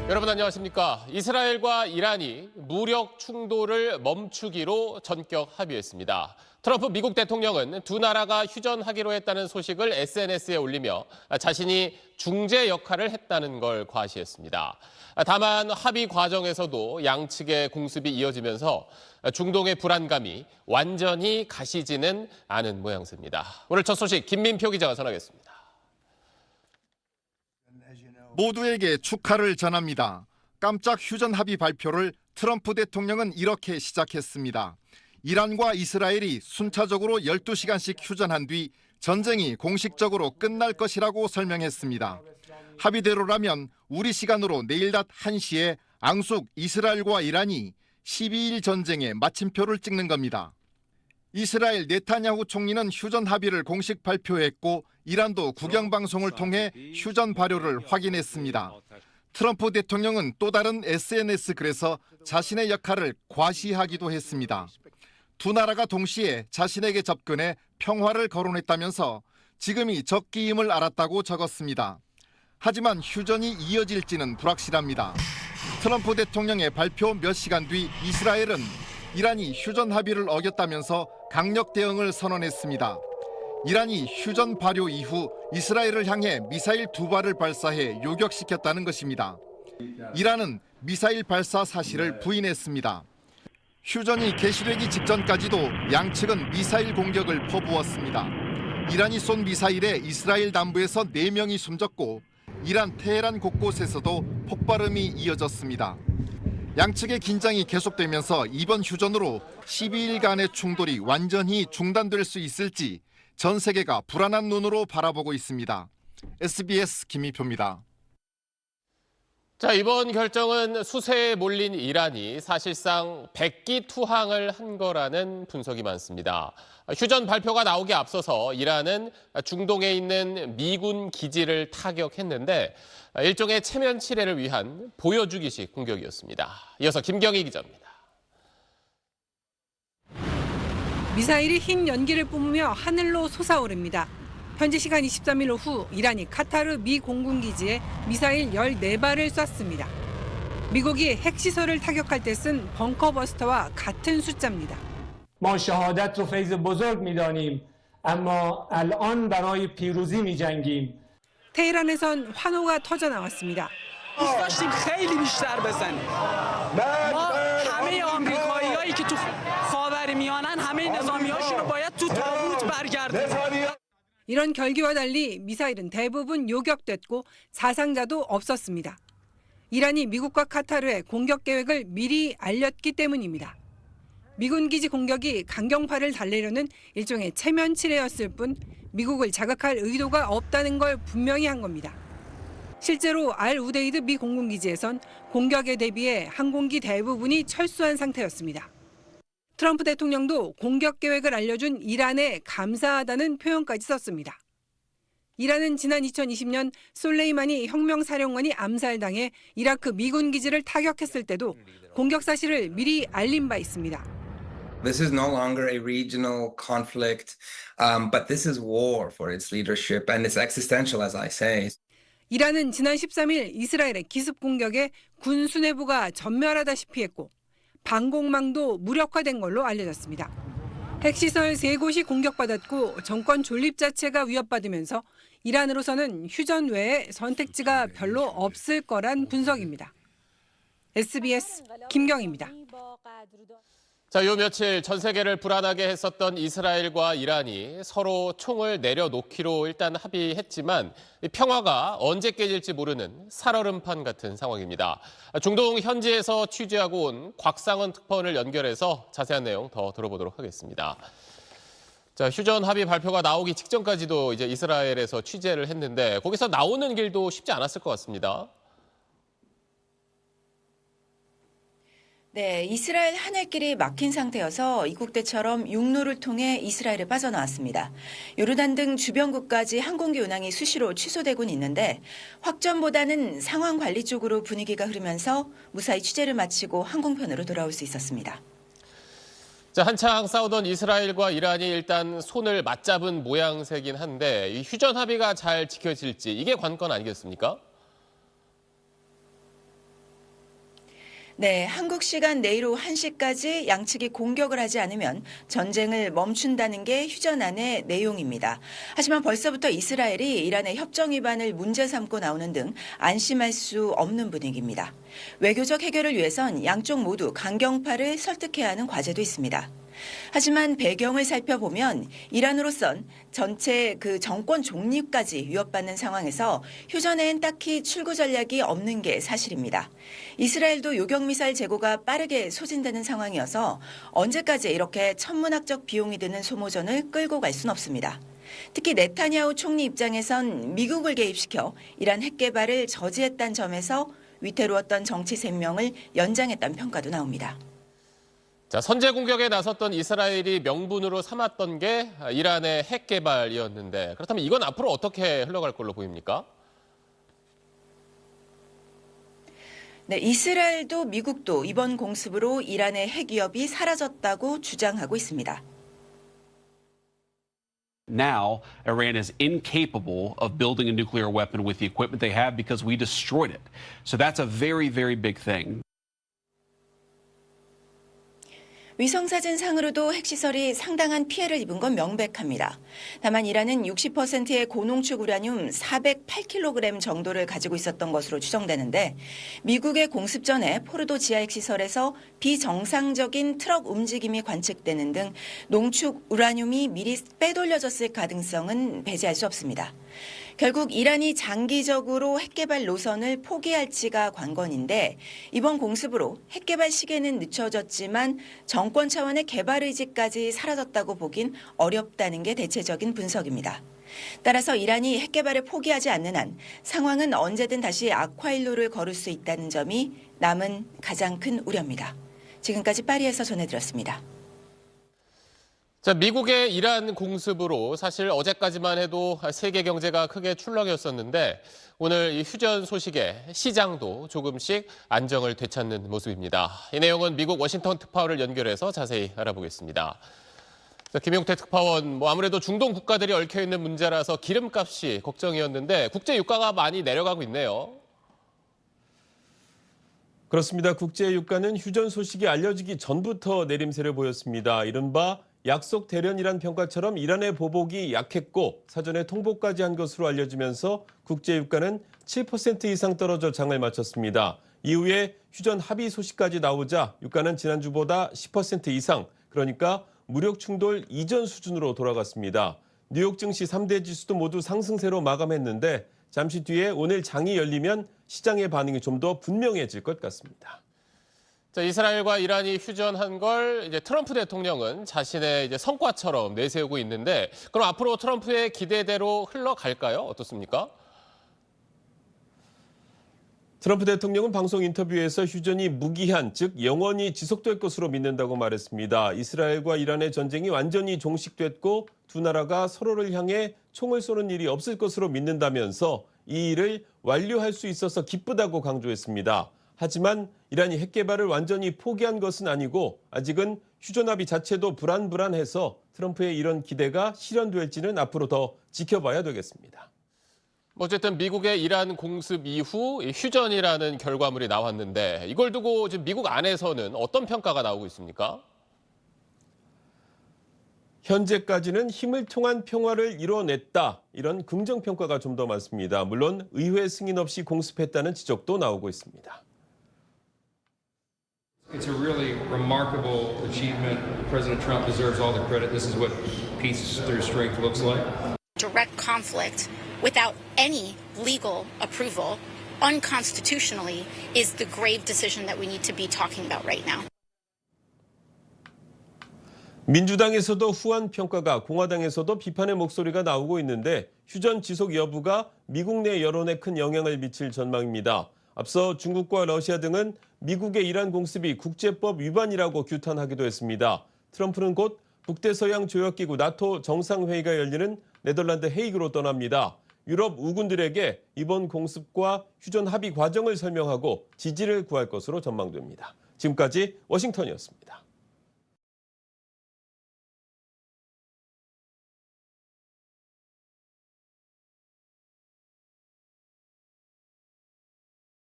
여러분 안녕하십니까? 이스라엘과 이란이 무력 충돌을 멈추기로 전격 합의했습니다. 트럼프 미국 대통령은 두 나라가 휴전하기로 했다는 소식을 SNS에 올리며 자신이 중재 역할을 했다는 걸 과시했습니다. 다만 합의 과정에서도 양측의 공습이 이어지면서 중동의 불안감이 완전히 가시지는 않은 모양새입니다. 오늘 첫 소식 김민표 기자가 전하겠습니다. 모두에게 축하를 전합니다. 깜짝 휴전 합의 발표를 트럼프 대통령은 이렇게 시작했습니다. 이란과 이스라엘이 순차적으로 12시간씩 휴전한 뒤 전쟁이 공식적으로 끝날 것이라고 설명했습니다. 합의대로라면 우리 시간으로 내일 낮 1시에 앙숙 이스라엘과 이란이 12일 전쟁에 마침표를 찍는 겁니다. 이스라엘 네타냐후 총리는 휴전 합의를 공식 발표했고 이란도 국영방송을 통해 휴전 발효를 확인했습니다. 트럼프 대통령은 또 다른 SNS 글에서 자신의 역할을 과시하기도 했습니다. 두 나라가 동시에 자신에게 접근해 평화를 거론했다면서 지금이 적기임을 알았다고 적었습니다. 하지만 휴전이 이어질지는 불확실합니다. 트럼프 대통령의 발표 몇 시간 뒤 이스라엘은 이란이 휴전 합의를 어겼다면서 강력 대응을 선언했습니다. 이란이 휴전 발효 이후 이스라엘을 향해 미사일 2발을 발사해 요격시켰다는 것입니다. 이란은 미사일 발사 사실을 부인했습니다. 휴전이 개시되기 직전까지도 양측은 미사일 공격을 퍼부었습니다. 이란이 쏜 미사일에 이스라엘 남부에서 4명이 숨졌고 이란 테헤란 곳곳에서도 폭발음이 이어졌습니다. 양측의 긴장이 계속되면서 이번 휴전으로 12일간의 충돌이 완전히 중단될 수 있을지 전 세계가 불안한 눈으로 바라보고 있습니다. SBS 김민표입니다. 자, 이번 결정은 수세에 몰린 이란이 사실상 백기투항을 한 거라는 분석이 많습니다. 휴전 발표가 나오기 앞서서 이란은 중동에 있는 미군 기지를 타격했는데 일종의 체면 치레를 위한 보여주기식 공격이었습니다. 이어서 김경희 기자입니다. 미사일이 흰 연기를 뿜으며 하늘로 솟아오릅니다. 현지 시간 23일 오후 이란이 카타르 미 공군기지에 미사일 14발을 쐈습니다. 미국이 핵시설을 타격할 때 쓴 벙커버스터와 같은 숫자입니다. ما شهادت رو فیض بزرگ می‌دانیم اما الان برای پیروزی می‌جنگیم. 테헤란에선 환호가 터져 나왔습니다. دوست داشتیم خیلی بیشتر بزنیم. ما همه آمریکاییایی که تو خاورمیانه‌ن همه نظامی‌هاشون رو باید تو تابوت برگردونیم. 이런 결기와 달리 미사일은 대부분 요격됐고 사상자도 없었습니다. 이란이 미국과 카타르의 공격 계획을 미리 알렸기 때문입니다. 미군 기지 공격이 강경파를 달래려는 일종의 체면 치레였을 뿐 미국을 자극할 의도가 없다는 걸 분명히 한 겁니다. 실제로 알 우데이드 미 공군기지에선 공격에 대비해 항공기 대부분이 철수한 상태였습니다. 트럼프 대통령도 공격 계획을 알려준 이란에 감사하다는 표현까지 썼습니다. 이란은 지난 2020년 솔레이마니 혁명사령관이 암살당해 이라크 미군 기지를 타격했을 때도 공격 사실을 미리 알린 바 있습니다. This is no longer a regional conflict, but this is war for its leadership and it's existential, as I say. 이란은 지난 13일 이스라엘의 기습 공격에 군 수뇌부가 전멸하다시피 했고 방공망도 무력화된 걸로 알려졌습니다. 핵시설 3곳이 공격받았고 정권 존립 자체가 위협받으면서 이란으로서는 휴전 외에 선택지가 별로 없을 거란 분석입니다. SBS 김경희입니다. 자, 요 며칠 전 세계를 불안하게 했었던 이스라엘과 이란이 서로 총을 내려놓기로 일단 합의했지만 평화가 언제 깨질지 모르는 살얼음판 같은 상황입니다. 중동 현지에서 취재하고 온 곽상원 특파원을 연결해서 자세한 내용 더 들어보도록 하겠습니다. 자, 휴전 합의 발표가 나오기 직전까지도 이제 이스라엘에서 취재를 했는데 거기서 나오는 길도 쉽지 않았을 것 같습니다. 네, 이스라엘 하늘길이 막힌 상태여서 이국대처럼 육로를 통해 이스라엘에 빠져나왔습니다. 요르단 등 주변국까지 항공기 운항이 수시로 취소되곤 있는데 확전보다는 상황 관리 쪽으로 분위기가 흐르면서 무사히 취재를 마치고 항공편으로 돌아올 수 있었습니다. 자, 한창 싸우던 이스라엘과 이란이 일단 손을 맞잡은 모양새긴 한데 이 휴전 합의가 잘 지켜질지 이게 관건 아니겠습니까? 네, 한국 시간 내일 오후 1시까지 양측이 공격을 하지 않으면 전쟁을 멈춘다는 게 휴전안의 내용입니다. 하지만 벌써부터 이스라엘이 이란의 협정 위반을 문제 삼고 나오는 등 안심할 수 없는 분위기입니다. 외교적 해결을 위해선 양쪽 모두 강경파를 설득해야 하는 과제도 있습니다. 하지만 배경을 살펴보면 이란으로선 전체 그 정권 존립까지 위협받는 상황에서 휴전엔 딱히 출구 전략이 없는 게 사실입니다. 이스라엘도 요격미사일 재고가 빠르게 소진되는 상황이어서 언제까지 이렇게 천문학적 비용이 드는 소모전을 끌고 갈 순 없습니다. 특히 네타냐후 총리 입장에선 미국을 개입시켜 이란 핵 개발을 저지했다는 점에서 위태로웠던 정치 생명을 연장했다는 평가도 나옵니다. 자, 선제 공격에 나섰던 이스라엘이 명분으로 삼았던 게 이란의 핵 개발이었는데 그렇다면 이건 앞으로 어떻게 흘러갈 걸로 보입니까? 네, 이스라엘도 미국도 이번 공습으로 이란의 핵 위협이 사라졌다고 주장하고 있습니다. Now, Iran is incapable of building a nuclear weapon with the equipment they have because we destroyed it. So that's a very, very big thing. 위성사진상으로도 핵시설이 상당한 피해를 입은 건 명백합니다. 다만 이란은 60%의 고농축 우라늄 408kg 정도를 가지고 있었던 것으로 추정되는데 미국의 공습 전에 포르도 지하 핵시설에서 비정상적인 트럭 움직임이 관측되는 등 농축 우라늄이 미리 빼돌려졌을 가능성은 배제할 수 없습니다. 결국 이란이 장기적으로 핵개발 노선을 포기할지가 관건인데 이번 공습으로 핵개발 시기는 늦춰졌지만 정권 차원의 개발 의지까지 사라졌다고 보긴 어렵다는 게 대체적인 분석입니다. 따라서 이란이 핵개발을 포기하지 않는 한 상황은 언제든 다시 악화일로를 걸을 수 있다는 점이 남은 가장 큰 우려입니다. 지금까지 파리에서 전해드렸습니다. 자, 미국의 이란 공습으로 사실 어제까지만 해도 세계 경제가 크게 출렁였었는데 오늘 이 휴전 소식에 시장도 조금씩 안정을 되찾는 모습입니다. 이 내용은 미국 워싱턴 특파원을 연결해서 자세히 알아보겠습니다. 자, 김용태 특파원, 아무래도 중동 국가들이 얽혀 있는 문제라서 기름값이 걱정이었는데 국제 유가가 많이 내려가고 있네요. 그렇습니다. 국제 유가는 휴전 소식이 알려지기 전부터 내림세를 보였습니다. 이른바 약속 대련이란 평가처럼 이란의 보복이 약했고 사전에 통보까지 한 것으로 알려지면서 국제 유가는 7% 이상 떨어져 장을 마쳤습니다. 이후에 휴전 합의 소식까지 나오자 유가는 지난주보다 10% 이상, 그러니까 무력 충돌 이전 수준으로 돌아갔습니다. 뉴욕 증시 3대 지수도 모두 상승세로 마감했는데 잠시 뒤에 오늘 장이 열리면 시장의 반응이 좀 더 분명해질 것 같습니다. 자, 이스라엘과 이란이 휴전한 걸 이제 트럼프 대통령은 자신의 이제 성과처럼 내세우고 있는데 그럼 앞으로 트럼프의 기대대로 흘러갈까요? 어떻습니까? 트럼프 대통령은 방송 인터뷰에서 휴전이 무기한, 즉 영원히 지속될 것으로 믿는다고 말했습니다. 이스라엘과 이란의 전쟁이 완전히 종식됐고 두 나라가 서로를 향해 총을 쏘는 일이 없을 것으로 믿는다면서 이 일을 완료할 수 있어서 기쁘다고 강조했습니다. 하지만 이란이 핵 개발을 완전히 포기한 것은 아니고 아직은 휴전 합의 자체도 불안해서 트럼프의 이런 기대가 실현될지는 앞으로 더 지켜봐야 되겠습니다. 어쨌든 미국의 이란 공습 이후 휴전이라는 결과물이 나왔는데 이걸 두고 지금 미국 안에서는 어떤 평가가 나오고 있습니까? 현재까지는 힘을 통한 평화를 이뤄냈다. 이런 긍정평가가 좀 더 많습니다. 물론 의회 승인 없이 공습했다는 지적도 나오고 있습니다. It's a really remarkable achievement. President Trump deserves all the credit. This is what peace through strength looks like. Direct conflict without any legal approval unconstitutionally is the grave decision that we need to be talking about right now. 민주당에서도 후한 평가가, 공화당에서도 비판의 목소리가 나오고 있는데 휴전 지속 여부가 미국 내 여론에 큰 영향을 미칠 전망입니다. 앞서 중국과 러시아 등은 미국의 이란 공습이 국제법 위반이라고 규탄하기도 했습니다. 트럼프는 곧 북대서양 조약기구 나토 정상회의가 열리는 네덜란드 헤이그로 떠납니다. 유럽 우군들에게 이번 공습과 휴전 합의 과정을 설명하고 지지를 구할 것으로 전망됩니다. 지금까지 워싱턴이었습니다.